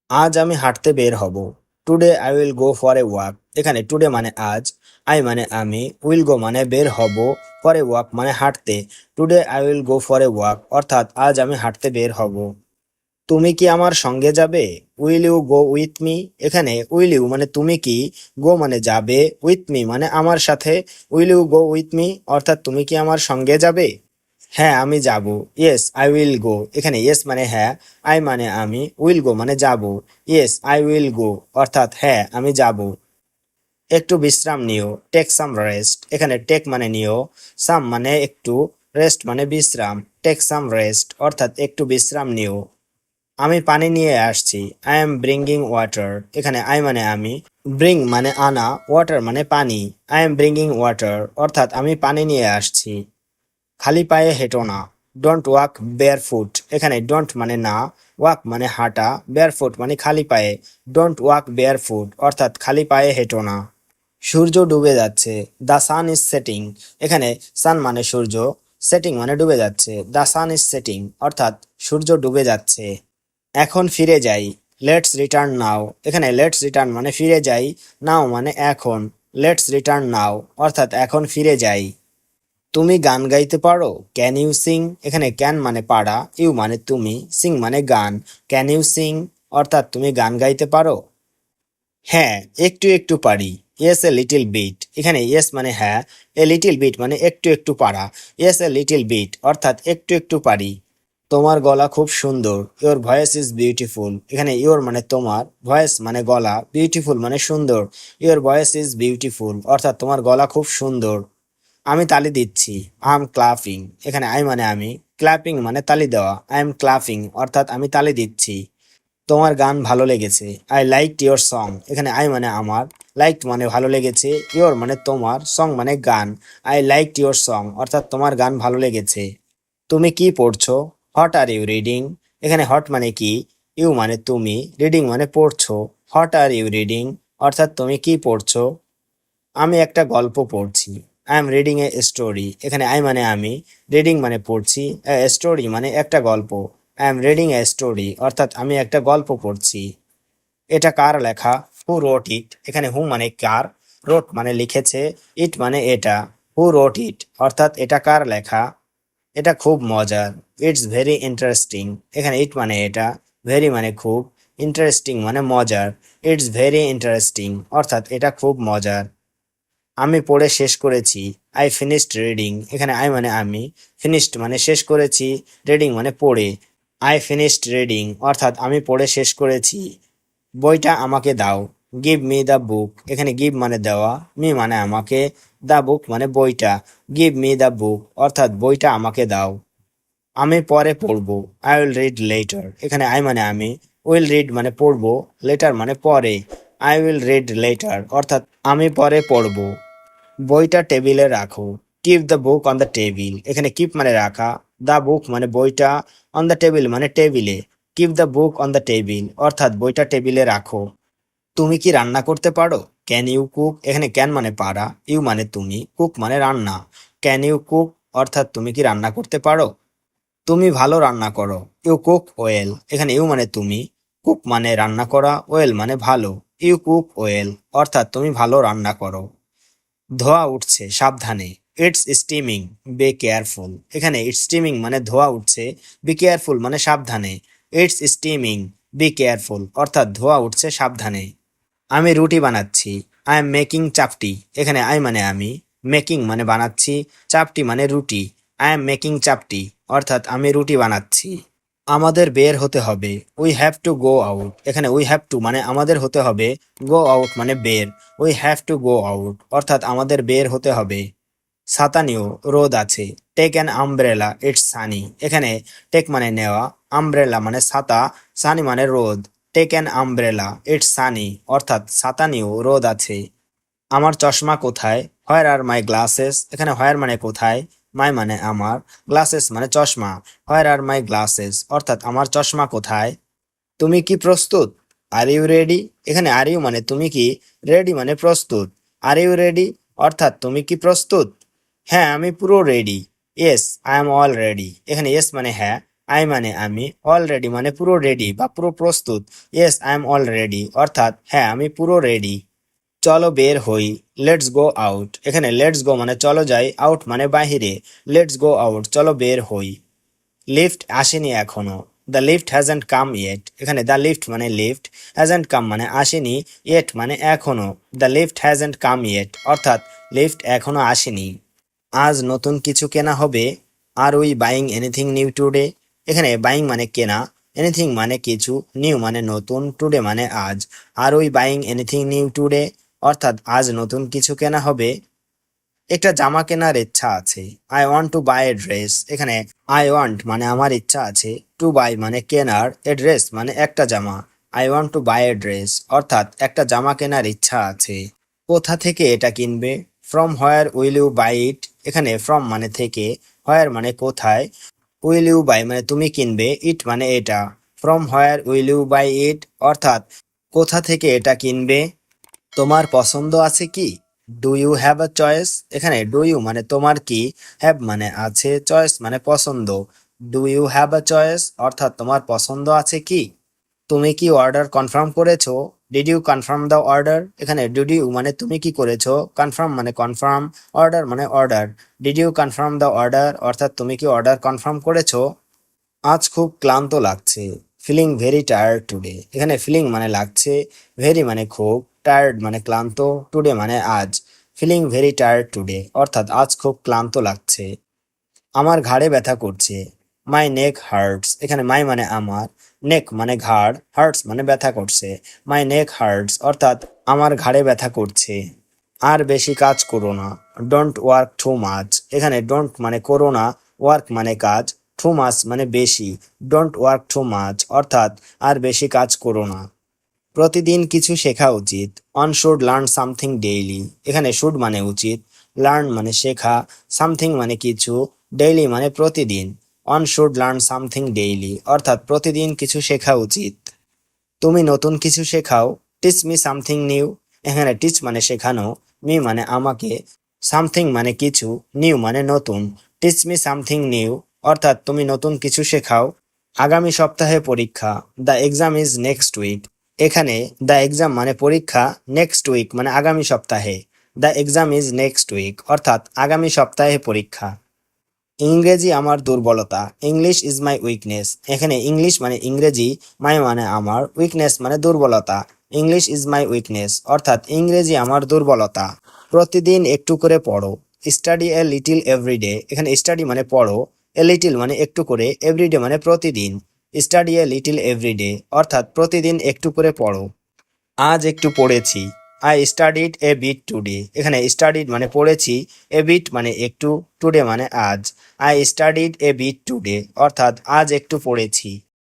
আজ আমি হাঁটতে বের হব। Today I will go for a walk. এখানে টুডে মানে আজ, আই মানে আমি, উইল গো মানে বের হব, ফর এ ওয়াক মানে হাঁটতে। Today I will go for a walk অর্থাৎ আজ আমি হাঁটতে বের হব। তুমি কি আমার সঙ্গে যাবে? Will you go with me? এখানে উইল ইউ মানে তুমি কি, গো মানে যাবে, উইথ মি মানে আমার সাথে। Will you go with me অর্থাৎ তুমি কি আমার সঙ্গে যাবে? হ্যাঁ আমি যাব। Yes I will go. এখানে ইয়েস মানে হ্যাঁ, আই মানে আমি, উইল গো মানে যাব। ইয়েস আই উইল গো অর্থাৎ হ্যাঁ আমি যাব। একটু বিশ্রাম নিও, টেক সাম রেস্ট। এখানে টেক মানে নিও, সাম মানে একটু, রেস্ট মানে বিশ্রাম। টেক সাম রেস্ট অর্থাৎ একটু বিশ্রাম নিও। আমি পানি নিয়ে আসছি। I am bringing water. এখানে আই মানে আমি, ব্রিং মানে আনা, ওয়াটার মানে পানি। আই এম ব্রিঙ্গিং ওয়াটার অর্থাৎ আমি পানি নিয়ে আসছি। খালি পায়ে হেঁটো না। Don't walk barefoot. এখানে ডোন্ট মানে না, ওয়াক মানে হাঁটা, বেয়ার ফুট মানে খালি পায়ে। ডোন্ট ওয়াক বেয়ার ফুট অর্থাৎ খালি পায়ে হেঁটো না। সূর্য ডুবে যাচ্ছে। The sun is setting. এখানে সান মানে সূর্য, সেটিং মানে ডুবে যাচ্ছে। দ্য সান ইজ সেটিং অর্থাৎ সূর্য ডুবে যাচ্ছে। এখন ফিরে যাই। লেটস রিটার্ন নাও। এখানে লেটস রিটার্ন মানে ফিরে যাই, নাও মানে এখন। লেটস রিটার্ন নাও অর্থাৎ এখন ফিরে যাই। তুমি গান গাইতে পারো? Can you sing? এখানে ক্যান মানে পারা, ইউ মানে তুমি, সিং মানে গান। ক্যান ইউ সিং অর্থাৎ তুমি গান গাইতে পারো? হ্যাঁ একটু একটু পারি। Yes a little bit. এখানে ইয়েস মানে হ্যাঁ, এ লিটিল বিট মানে একটু একটু পারা। ইয়েস এ লিটিল বিট অর্থাৎ একটু একটু পারি। তোমার গলা খুব সুন্দর। Your voice is beautiful. এখানে ইওর মানে তোমার, ভয়েস মানে গলা, বিউটিফুল মানে সুন্দর। ইওর ভয়েস ইজ বিউটিফুল অর্থাৎ তোমার গলা খুব সুন্দর। আমি তালি দিচ্ছি। I am clapping. এখানে আই মানে আমি, ক্ল্যাপিং মানে তালি দেওয়া। আই এম ক্লাপিং অর্থাৎ আমি তালি দিচ্ছি। তোমার গান ভালো লেগেছে। I liked your song. এখানে আই মানে আমার, লাইকড মানে ভালো লেগেছে, ইয়োর মানে তোমার, সং মানে গান। আই লাইকড ইয়োর সং অর্থাৎ তোমার গান ভালো লেগেছে। তুমি কি পড়ছো? What are you reading? এখানে হট মানে কি, ইউ মানে তুমি, রিডিং মানে পড়ছো। হোয়াট আর ইউ রিডিং অর্থাৎ তুমি কি পড়ছো? আমি একটা গল্প পড়ছি। I am reading a story. এখানে আই মানে আমি, রিডিং মানে পড়ছি, এ স্টোরি মানে একটা গল্প। I am reading a story অর্থাৎ আমি একটা গল্প পড়ছি। এটা কার লেখা? হু রোট ইট। এখানে হু মানে কার, রোট মানে লিখেছে, ইট মানে এটা। হু রোট ইট অর্থাৎ এটা কার লেখা? এটা খুব মজার। It's very interesting. এখানে ইট মানে এটা, ভেরি মানে খুব, ইন্টারেস্টিং মানে মজার। ইটস ভেরি ইন্টারেস্টিং অর্থাৎ এটা খুব মজার। আমি পড়ে শেষ করেছি। I finished reading. এখানে আই মানে আমি, ফিনিশড মানে শেষ করেছি, রিডিং মানে পড়ে। আই ফিনিশড রিডিং অর্থাৎ আমি পড়ে শেষ করেছি। বইটা আমাকে দাও। Give me the book. এখানে গিভ মানে দেওয়া, মি মানে আমাকে, দ্য বুক মানে বইটা। গিভ মি দ্য বুক অর্থাৎ বইটা আমাকে দাও। আমি পরে পড়বো। I will read letter. এখানে আই মানে আমি, উইল রিড মানে পড়বো, লেটার মানে পরে। আই উইল রিড লেটার অর্থাৎ আমি পরে পড়বো। বইটা টেবিলে রাখো। Keep the book on the table. এখানে কিপ মানে রাখা, দ্য বুক মানে বইটা, অন দ্য টেবিল মানে টেবিলে। Keep the book on the table অর্থাৎ বইটা টেবিলে রাখো। তুমি কি রান্না করতে পারো? Can you cook? এখানে ক্যান মানে পারা, ইউ মানে তুমি, কুক মানে রান্না। ক্যান ইউ কুক অর্থাৎ তুমি কি রান্না করতে পারো? তুমি ভালো রান্না করো। You cook well. এখানে ইউ মানে তুমি, কুক মানে রান্না করা, ওয়েল মানে ভালো। ইউ কুক ওয়েল অর্থাৎ তুমি ভালো রান্না করো। ধোঁয়া উঠছে, সাবধানে। It's steaming, be careful. এখানে ইটস স্টিমিং মানে ধোঁয়া উঠছে, বি কেয়ারফুল মানে সাবধানে। ইটস স্টিমিং, বি কেয়ারফুল অর্থাৎ ধোঁয়া উঠছে, সাবধানে। আমি রুটি বানাচ্ছি। আই এম মেকিং চাপটি। এখানে আই মানে আমি, মেকিং মানে বানাচ্ছি, চাপটি মানে রুটি। আই এম মেকিং চাপটি অর্থাৎ আমি রুটি বানাচ্ছি। আমাদের বের হতে হবে। We have to go out. এখানে উই হ্যাভ টু মানে আমাদের হতে হবে, গো আউট মানে বের। We have to go out অর্থাৎ আমাদের বের হতে হবে। ছাতা নিও, রোদ আছে। Take an umbrella, it's sunny. এখানে টেক মানে নেওয়া, আমব্রেলা মানে ছাতা, সানি মানে রোদ। Take an umbrella, it's sunny অর্থাৎ ছাতা নিও, রোদ আছে। আমার চশমা কোথায়? Where are my glasses? এখানে হোয়ার মানে কোথায়, মাই মানে আমার, গ্লাসেস মানে চশমা। হোয়ার আর মাই গ্লাসেস অর্থাৎ আমার চশমা কোথায়? তুমি কি প্রস্তুত? Are you ready? এখানে আর ইউ মানে তুমি কি, রেডি মানে প্রস্তুত। আর ইউ রেডি অর্থাৎ তুমি কি প্রস্তুত? হ্যাঁ আমি পুরো ready. Yes I am all ready. এখানে ইয়েস মানে হ্যাঁ, আই মানে আমি, অলরেডি মানে পুরো রেডি বা পুরো প্রস্তুত। Yes I am all ready অর্থাৎ হ্যাঁ আমি পুরো রেডি। চলো বের হই, লেটস গো আউট। এখানে লেটস গো মানে চলো যাই, আউট মানে বাহিরে। লেটস গো আউট, চলো বের হই। লিফট আসেনি এখনো, the lift hasn't come yet. এখানে দ্য লিফট মানে লিফট, হ্যাজেন্ট কাম মানে আসেনি, ইয়েট মানে এখনো। The lift hasn't come yet অর্থাৎ লিফট এখনো আসেনি। আজ নতুন কিছু কেনা হবে, are we buying anything new today. এখানে বাইং মানে কেনা, এনিথিং মানে কিছু, নিউ মানে নতুন, টুডে মানে আজ। Are we buying anything new today অর্থাৎ আজ নতুন কিছু কেনা হবে। একটা জামা কেনার ইচ্ছা আছে, I want to buy a dress. এখানে আই ওয়ান্ট মানে আমার ইচ্ছা আছে, টু বাই মানে কেনার, এ ড্রেস মানে একটা জামা। I want to buy a dress অর্থাৎ একটা জামা কেনার ইচ্ছা আছে। কোথা থেকে এটা কিনবে, from where will you buy it. এখানে ফ্রম মানে থেকে, হোয়ার মানে কোথায়, উইল ইউ বাই মানে তুমি কিনবে, ইট মানে এটা। From where will you buy it অর্থাৎ কোথা থেকে এটা কিনবে। তোমার পছন্দ আছে কি, do you have a choice. এখানে ডু ইউ মানে তোমার কি, হ্যাভ মানে আছে, চয়েস মানে পছন্দ। Do you have a choice অর্থাৎ তোমার পছন্দ আছে কি। তুমি কি অর্ডার কনফার্ম করেছো, did you confirm the order. এখানে ডিড ইউ মানে তুমি কি করেছো, কনফার্ম মানে কনফার্ম, অর্ডার মানে order. Did you confirm the order অর্থাৎ তুমি কি অর্ডার কনফার্ম করেছো। আজ খুব ক্লান্ত লাগছে, ফিলিং ভেরি টায়ার্ড টুডে। এখানে ফিলিং মানে লাগছে, ভেরি মানে খুব, টায়ার্ড মানে ক্লান্ত, টুডে মানে আজ। ফিলিং ভেরি টায়ার্ড টুডে অর্থাৎ আজ খুব ক্লান্ত লাগছে। আমার ঘাড়ে ব্যথা করছে, মাই নেক হার্টস। এখানে মাই মানে আমার, নেক মানে ঘাড়, হার্টস মানে ব্যথা করছে। মাই নেক হার্টস অর্থাৎ আমার ঘাড়ে ব্যথা করছে। আর বেশি কাজ করো না, ডোন্ট ওয়ার্ক টু মাচ। এখানে ডোন্ট মানে করো না, ওয়ার্ক মানে কাজ, টু মাচ মানে বেশি। ডোন্ট ওয়ার্ক টু মাচ অর্থাৎ আর বেশি কাজ করো না। প্রতিদিন কিছু শেখা উচিত, one should learn something daily. এখানে শুড মানে উচিত, লার্ন মানে শেখা, সামথিং মানে কিছু, ডেইলি মানে প্রতিদিন। One should learn something daily অর্থাৎ প্রতিদিন কিছু শেখা উচিত। তুমি নতুন কিছু শেখাও, টিচ মি সামথিং নিউ। এখানে টিচ মানে শেখানো, মি মানে আমাকে, সামথিং মানে কিছু, নিউ মানে নতুন। টিচ মি সামথিং নিউ অর্থাৎ তুমি নতুন কিছু শেখাও। আগামী সপ্তাহে পরীক্ষা, the exam is next week. এখানে দ্য এক্সাম মানে পরীক্ষা, নেক্সট উইক মানে আগামী সপ্তাহে। The exam is next week অর্থাৎ আগামী সপ্তাহে পরীক্ষা। ইংরেজি আমার দুর্বলতা, ইংলিশ ইজ মাই উইকনেস। এখানে ইংলিশ মানে ইংরেজি, মাই মানে আমার, উইকনেস মানে দুর্বলতা। ইংলিশ ইজ মাই উইকনেস অর্থাৎ ইংরেজি আমার দুর্বলতা। প্রতিদিন একটু করে পড়ো, স্টাডি এ লিটিল এভরিডে। এখানে স্টাডি মানে পড়ো, এ লিটিল মানে একটু করে, এভরিডে মানে প্রতিদিন। স্টাডি এ লিটিল এভরিডে অর্থাৎ প্রতিদিন একটু করে পড়ো। আজ একটু পড়েছি, I studied a bit today. এখানে স্টাডিড মানে পড়েছি, এ বিট মানে একটু, টুডে মানে আজ। I studied a bit today অর্থাৎ আজ একটু পড়েছি।